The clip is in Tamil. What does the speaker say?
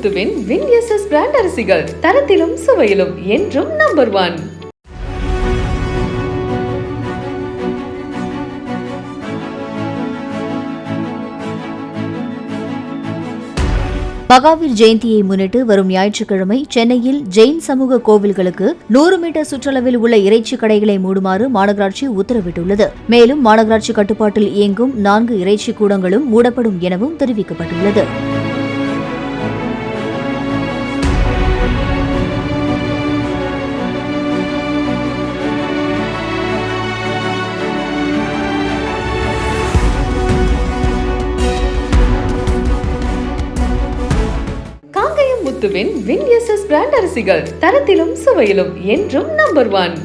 முத்துவின் வின்எஸ்எஸ் பிராண்ட் அரிசிகள் தரத்திலும் சுவையிலும் என்றும் நம்பர் 1. மகாவீர் ஜெயந்தியை முன்னிட்டு வரும் ஞாயிற்றுக்கிழமை சென்னையில் ஜெயின் சமூக கோவில்களுக்கு 100 மீட்டர் சுற்றளவில் உள்ள இறைச்சி கடைகளை மூடுமாறு மாநகராட்சி உத்தரவிட்டுள்ளது. மேலும் மாநகராட்சி கட்டுப்பாட்டில் இயங்கும் 4 இறைச்சி கூடங்களும் மூடப்படும் எனவும் தெரிவிக்கப்பட்டுள்ளது. முத்துவின் வின்எஸ்எஸ் பிராண்ட் அரிசிகள் தரத்திலும் சுவையிலும் என்றும் நம்பர் 1.